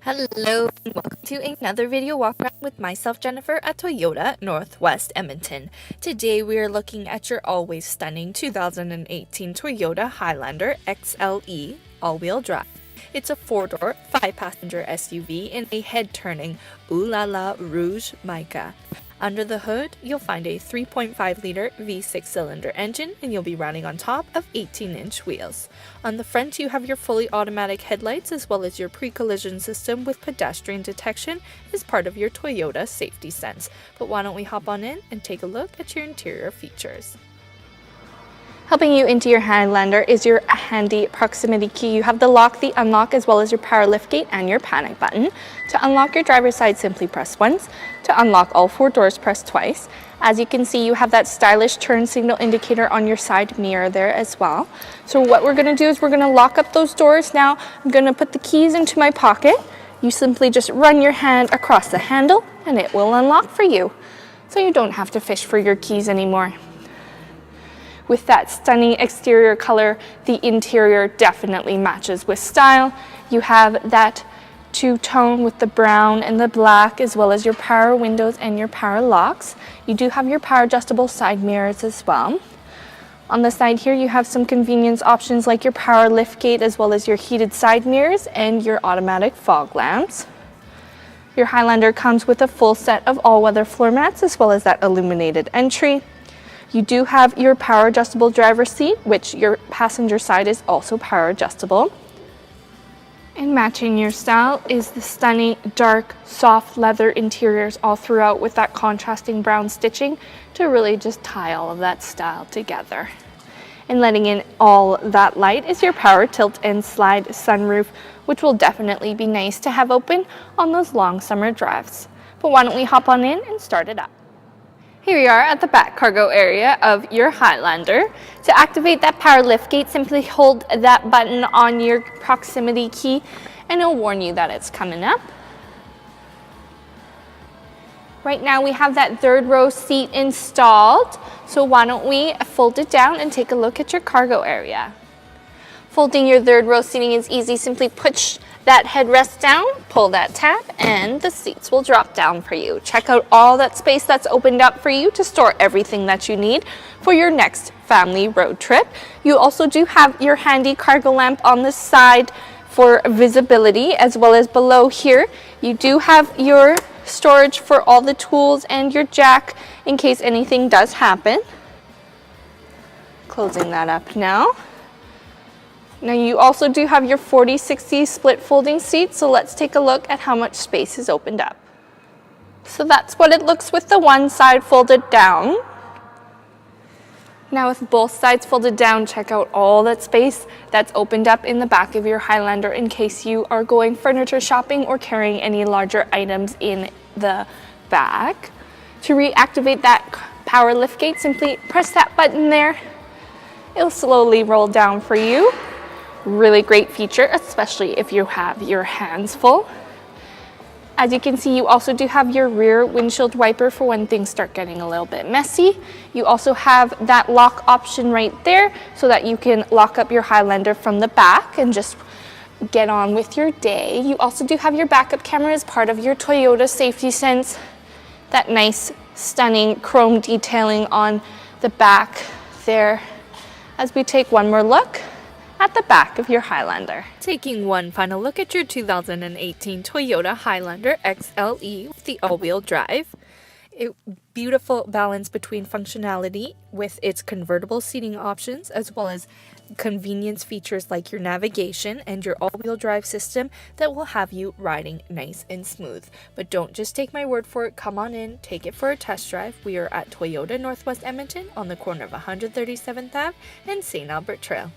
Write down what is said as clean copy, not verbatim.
Hello and welcome to another video walk around with myself, Jennifer, at Toyota Northwest Edmonton. Today we are looking at your always stunning 2018 Toyota Highlander XLE all-wheel drive. It's a 4-door, 5-passenger SUV in a head-turning Ooh La La Rouge mica. Under the hood, you'll find a 3.5-liter V6 cylinder engine, and you'll be riding on top of 18-inch wheels. On the front, you have your fully automatic headlights as well as your pre-collision system with pedestrian detection as part of your Toyota safety sense. But why don't we hop on in and take a look at your interior features. Helping you into your Highlander is your handy proximity key. You have the lock, the unlock, as well as your power liftgate and your panic button. To unlock your driver's side, simply press once. To unlock all 4 doors, press twice. As you can see, you have that stylish turn signal indicator on your side mirror there as well. So what we're going to do is we're going to lock up those doors. Now I'm going to put the keys into my pocket. You simply just run your hand across the handle and it will unlock for you. So you don't have to fish for your keys anymore. With that stunning exterior color, the interior definitely matches with style. You have that two-tone with the brown and the black, as well as your power windows and your power locks. You do have your power adjustable side mirrors as well. On the side here, you have some convenience options like your power liftgate, as well as your heated side mirrors and your automatic fog lamps. Your Highlander comes with a full set of all-weather floor mats, as well as that illuminated entry. You do have your power adjustable driver's seat, which your passenger side is also power adjustable. And matching your style is the stunning dark soft leather interiors all throughout with that contrasting brown stitching to really just tie all of that style together. And letting in all that light is your power tilt and slide sunroof, which will definitely be nice to have open on those long summer drives. But why don't we hop on in and start it up. Here we are at the back cargo area of your Highlander. To activate that power liftgate, simply hold that button on your proximity key and it'll warn you that it's coming up. Right now we have that 3rd row seat installed, so why don't we fold it down and take a look at your cargo area. Folding your 3rd row seating is easy. Simply push that headrest down, pull that tab, and the seats will drop down for you. Check out all that space that's opened up for you to store everything that you need for your next family road trip. You also do have your handy cargo lamp on the side for visibility, as well as below here. You do have your storage for all the tools and your jack in case anything does happen. Closing that up now. Now you also do have your 40-60 split folding seat, so let's take a look at how much space is opened up. So that's what it looks with the one side folded down. Now with both sides folded down, check out all that space that's opened up in the back of your Highlander in case you are going furniture shopping or carrying any larger items in the back. To reactivate that power liftgate, simply press that button there. It'll slowly roll down for you. Really great feature, especially if you have your hands full. As you can see, you also do have your rear windshield wiper for when things start getting a little bit messy. You also have that lock option right there so that you can lock up your Highlander from the back and just get on with your day. You also do have your backup camera as part of your Toyota safety sense. That nice, stunning chrome detailing on the back there. As we take one more look at the back of your Highlander. Taking one final look at your 2018 Toyota Highlander XLE with the all-wheel drive. A beautiful balance between functionality with its convertible seating options, as well as convenience features like your navigation and your all-wheel drive system that will have you riding nice and smooth. But don't just take my word for it. Come on in, take it for a test drive. We are at Toyota Northwest Edmonton on the corner of 137th Ave and St. Albert Trail.